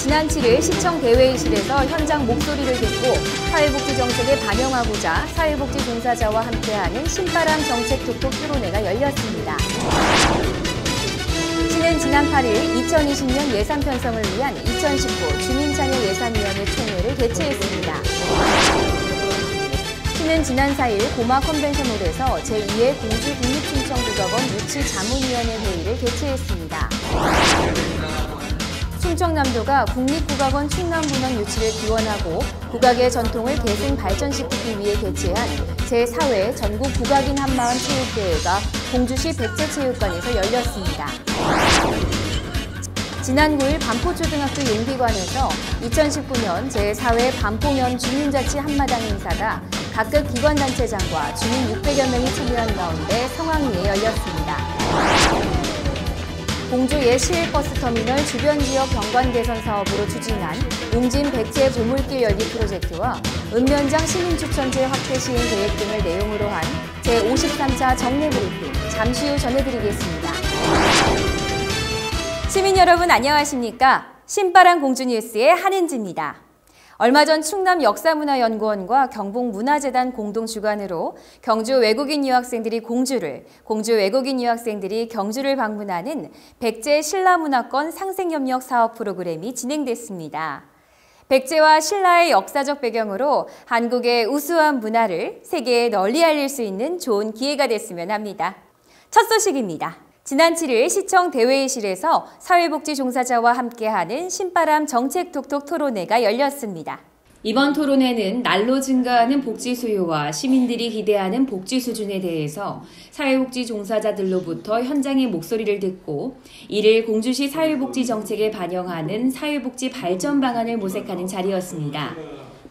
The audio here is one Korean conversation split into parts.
지난 7일 시청 대회의실에서 현장 목소리를 듣고 사회복지 정책에 반영하고자 사회복지 종사자와 함께하는 신바람 정책 톡톡 토론회가 열렸습니다. 시는 지난 8일 2020년 예산 편성을 위한 2019 주민참여예산위원회 총회를 개최했습니다. 시는 지난 4일 고마 컨벤션홀에서 제2회 공주 국립충청국악원 유치자문위원회 회의를 개최했습니다. 충청남도가 국립국악원 충남분원 유치를 기원하고 국악의 전통을 계승 발전시키기 위해 개최한 제4회 전국 국악인 한마음 체육대회가 공주시 백제체육관에서 열렸습니다. 지난 9일 반포초등학교 용기관에서 2019년 제4회 반포면 주민자치 한마당 행사가 각급 기관단체장과 주민 600여 명이 참여한 가운데 성황리에 열렸습니다. 공주 예시일버스터미널 주변 지역 경관 개선 사업으로 추진한 웅진 백제 보물길 열기 프로젝트와 읍면장 시민추천제 확대 시행 계획 등을 내용으로 한 제53차 정례 브리핑 잠시 후 전해드리겠습니다. 시민 여러분 안녕하십니까? 신바람 공주뉴스의 한은지입니다. 얼마 전 충남 역사문화연구원과 경북문화재단 공동 주관으로 경주 외국인 유학생들이 공주를, 공주 외국인 유학생들이 경주를 방문하는 백제 신라문화권 상생협력 사업 프로그램이 진행됐습니다. 백제와 신라의 역사적 배경으로 한국의 우수한 문화를 세계에 널리 알릴 수 있는 좋은 기회가 됐으면 합니다. 첫 소식입니다. 지난 7일 시청 대회의실에서 사회복지 종사자와 함께하는 신바람 정책 톡톡 토론회가 열렸습니다. 이번 토론회는 날로 증가하는 복지 수요와 시민들이 기대하는 복지 수준에 대해서 사회복지 종사자들로부터 현장의 목소리를 듣고 이를 공주시 사회복지 정책에 반영하는 사회복지 발전 방안을 모색하는 자리였습니다.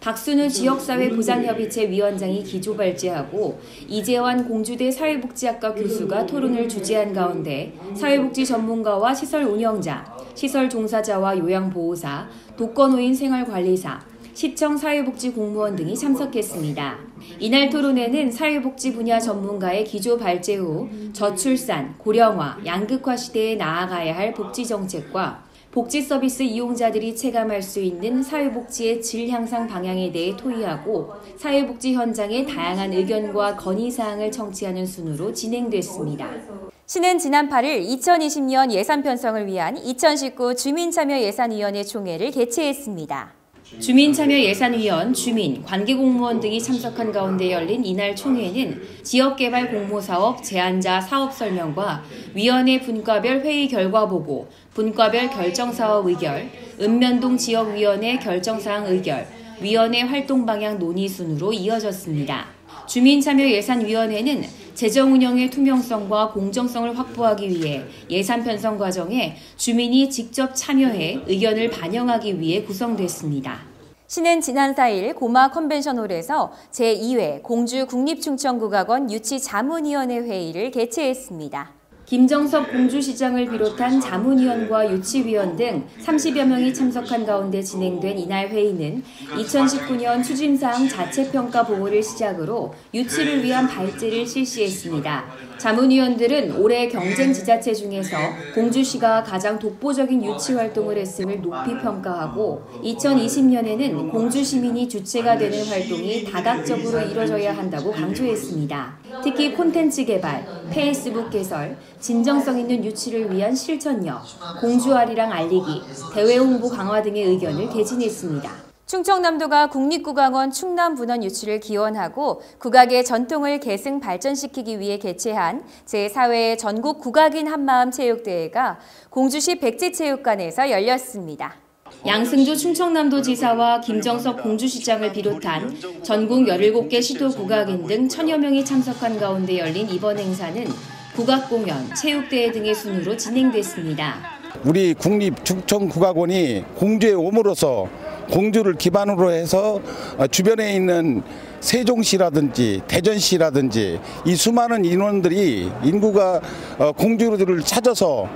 박순우 지역사회보장협의체 위원장이 기조 발제하고 이재환 공주대 사회복지학과 교수가 토론을 주재한 가운데 사회복지 전문가와 시설 운영자, 시설 종사자와 요양보호사, 독거노인 생활관리사, 시청 사회복지 공무원 등이 참석했습니다. 이날 토론회는 사회복지 분야 전문가의 기조 발제 후 저출산, 고령화, 양극화 시대에 나아가야 할 복지 정책과 복지 서비스 이용자들이 체감할 수 있는 사회복지의 질 향상 방향에 대해 토의하고 사회복지 현장의 다양한 의견과 건의사항을 청취하는 순으로 진행됐습니다. 시는 지난 8일 2020년 예산 편성을 위한 2019 주민참여예산위원회 총회를 개최했습니다. 주민참여예산위원, 주민, 관계공무원 등이 참석한 가운데 열린 이날 총회는 지역개발 공모사업 제안자 사업 설명과 위원회 분과별 회의 결과 보고, 분과별 결정사업 의결, 읍면동 지역위원회 결정사항 의결, 위원회 활동 방향 논의 순으로 이어졌습니다. 주민참여예산위원회는 재정 운영의 투명성과 공정성을 확보하기 위해 예산 편성 과정에 주민이 직접 참여해 의견을 반영하기 위해 구성됐습니다. 시는 지난 4일 고마 컨벤션홀에서 제2회 공주 국립충청국악원 유치자문위원회 회의를 개최했습니다. 김정섭 공주시장을 비롯한 자문위원과 유치위원 등 30여 명이 참석한 가운데 진행된 이날 회의는 2019년 추진사항 자체평가 보고를 시작으로 유치를 위한 발제를 실시했습니다. 자문위원들은 올해 경쟁 지자체 중에서 공주시가 가장 독보적인 유치 활동을 했음을 높이 평가하고 2020년에는 공주 시민이 주체가 되는 활동이 다각적으로 이뤄져야 한다고 강조했습니다. 특히 콘텐츠 개발, 페이스북 개설, 진정성 있는 유치를 위한 실천력, 공주아리랑 알리기, 대외 홍보 강화 등의 의견을 개진했습니다. 충청남도가 국립국악원 충남분원 유치를 기원하고 국악의 전통을 계승 발전시키기 위해 개최한 제4회 전국 국악인 한마음 체육대회가 공주시 백제체육관에서 열렸습니다. 양승조 충청남도지사와 김정석 공주시장을 비롯한 전국 17개 시도 국악인 등 1000여 명이 참석한 가운데 열린 이번 행사는 국악공연, 체육대회 등의 순으로 진행됐습니다. 우리 국립충청국악원이 공주에 옴으로써 공주를 기반으로 해서 주변에 있는 세종시라든지 대전시라든지 이 수많은 인원들이 인구가 공주들을 찾아서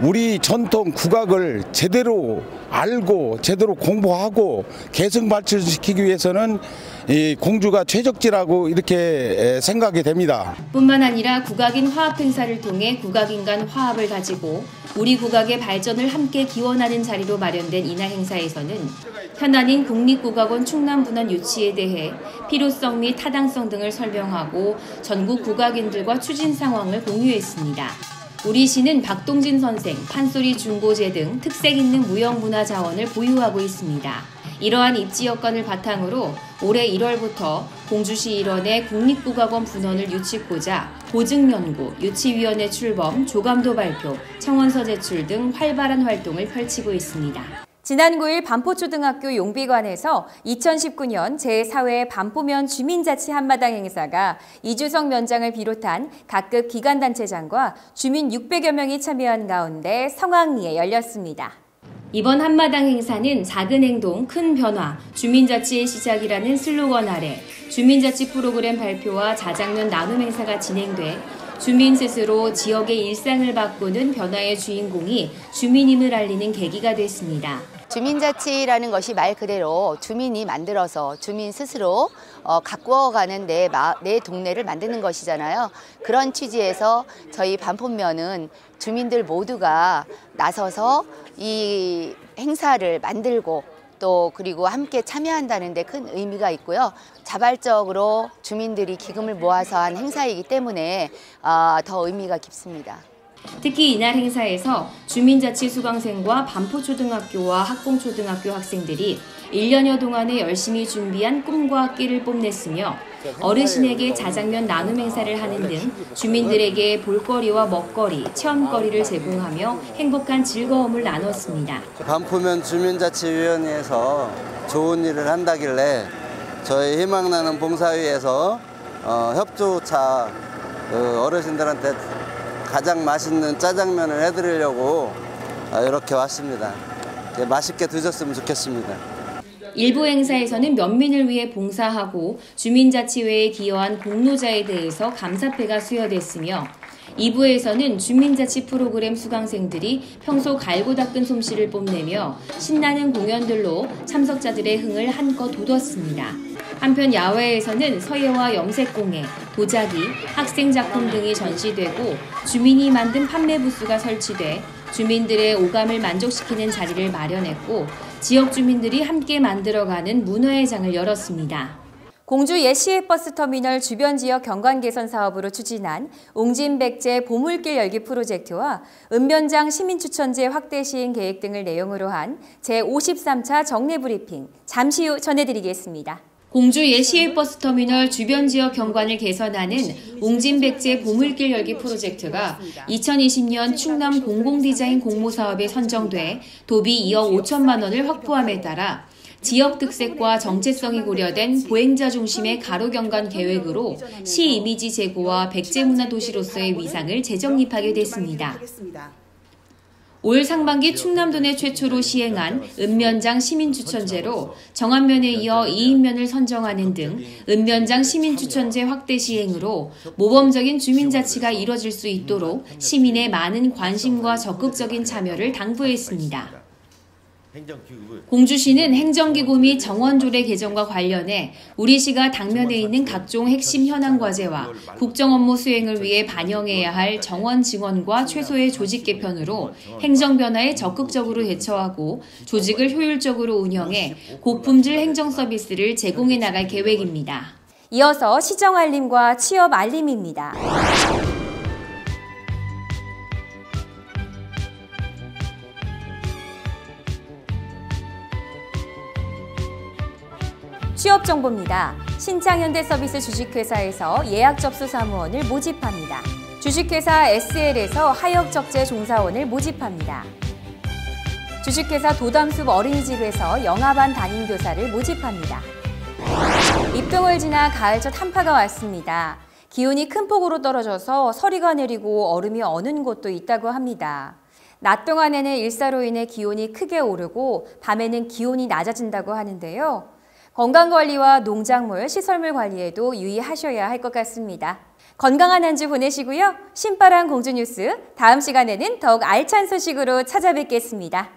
우리 전통 국악을 제대로 알고 제대로 공부하고 계승 발전시키기 위해서는 이 공주가 최적지라고 이렇게 생각이 됩니다. 뿐만 아니라 국악인 화합 행사를 통해 국악인 간 화합을 가지고 우리 국악의 발전을 함께 기원하는 자리로 마련된 이날 행사에서는 현안인 국립국악원 충남분원 유치에 대해 필요성 및 타당성 등을 설명하고 전국 국악인들과 추진 상황을 공유했습니다. 우리 시는 박동진 선생, 판소리 중고제 등 특색 있는 무형문화 자원을 보유하고 있습니다. 이러한 입지 여건을 바탕으로 올해 1월부터 공주시 일원의 국립국악원 분원을 유치고자 보증연구, 유치위원회 출범, 조감도 발표, 청원서 제출 등 활발한 활동을 펼치고 있습니다. 지난 9일 반포초등학교 용비관에서 2019년 제4회 반포면 주민자치 한마당 행사가 이주성 면장을 비롯한 각급 기관단체장과 주민 600여 명이 참여한 가운데 성황리에 열렸습니다. 이번 한마당 행사는 작은 행동, 큰 변화, 주민자치의 시작이라는 슬로건 아래 주민자치 프로그램 발표와 자장면 나눔 행사가 진행돼 주민 스스로 지역의 일상을 바꾸는 변화의 주인공이 주민임을 알리는 계기가 됐습니다. 주민자치라는 것이 말 그대로 주민이 만들어서 주민 스스로 가꾸어가는 내 동네를 만드는 것이잖아요. 그런 취지에서 저희 반포면은 주민들 모두가 나서서 이 행사를 만들고 또 그리고 함께 참여한다는 데 큰 의미가 있고요. 자발적으로 주민들이 기금을 모아서 한 행사이기 때문에 더 의미가 깊습니다. 특히 이날 행사에서 주민자치 수강생과 반포초등학교와 학공초등학교 학생들이 1년여 동안에 열심히 준비한 꿈과 끼를 뽐냈으며 어르신에게 자장면 나눔 행사를 하는 등 주민들에게 볼거리와 먹거리, 체험거리를 제공하며 행복한 즐거움을 나눴습니다. 반포면 주민자치위원회에서 좋은 일을 한다길래 저희 희망나는 봉사위에서 협조차 어르신들한테 가장 맛있는 짜장면을 해드리려고 이렇게 왔습니다. 맛있게 드셨으면 좋겠습니다. 일부 행사에서는 면민을 위해 봉사하고 주민자치회에 기여한 공로자에 대해서 감사패가 수여됐으며 2부에서는 주민자치 프로그램 수강생들이 평소 갈고 닦은 솜씨를 뽐내며 신나는 공연들로 참석자들의 흥을 한껏 돋웠습니다. 한편 야외에서는 서예와 염색공예, 도자기, 학생작품 등이 전시되고 주민이 만든 판매 부스가 설치돼 주민들의 오감을 만족시키는 자리를 마련했고 지역 주민들이 함께 만들어가는 문화의 장을 열었습니다. 공주 옛 시외버스터미널 주변 지역 경관 개선 사업으로 추진한 옹진백제 보물길 열기 프로젝트와 읍면장 시민추천제 확대 시행 계획 등을 내용으로 한 제53차 정례 브리핑 잠시 후 전해드리겠습니다. 공주 옛 시외버스터미널 주변 지역 경관을 개선하는 옹진백제 보물길 열기 프로젝트가 2020년 충남 공공디자인 공모사업에 선정돼 도비 2억 5천만 원을 확보함에 따라 지역 특색과 정체성이 고려된 보행자 중심의 가로경관 계획으로 시 이미지 제고와 백제문화 도시로서의 위상을 재정립하게 됐습니다. 올 상반기 충남도 내 최초로 시행한 읍면장 시민추천제로 정안면에 이어 이인면을 선정하는 등 읍면장 시민추천제 확대 시행으로 모범적인 주민자치가 이뤄질 수 있도록 시민의 많은 관심과 적극적인 참여를 당부했습니다. 공주시는 행정기구 및 정원조례 개정과 관련해 우리시가 당면에 있는 각종 핵심 현안 과제와 국정업무 수행을 위해 반영해야 할 정원 증원과 최소의 조직 개편으로 행정 변화에 적극적으로 대처하고 조직을 효율적으로 운영해 고품질 행정 서비스를 제공해 나갈 계획입니다. 이어서 시정 알림과 취업 알림입니다. 취업 정보입니다. 신창현대서비스 주식회사에서 예약 접수 사무원을 모집합니다. 주식회사 SL에서 하역 적재 종사원을 모집합니다. 주식회사 도담숲 어린이집에서 영아반 담임교사를 모집합니다. 입동을 지나 가을 첫 한파가 왔습니다. 기온이 큰 폭으로 떨어져서 서리가 내리고 얼음이 어는 곳도 있다고 합니다. 낮 동안에는 일사로 인해 기온이 크게 오르고 밤에는 기온이 낮아진다고 하는데요. 건강관리와 농작물, 시설물 관리에도 유의하셔야 할 것 같습니다. 건강한 한 주 보내시고요. 신바람 공주뉴스 다음 시간에는 더욱 알찬 소식으로 찾아뵙겠습니다.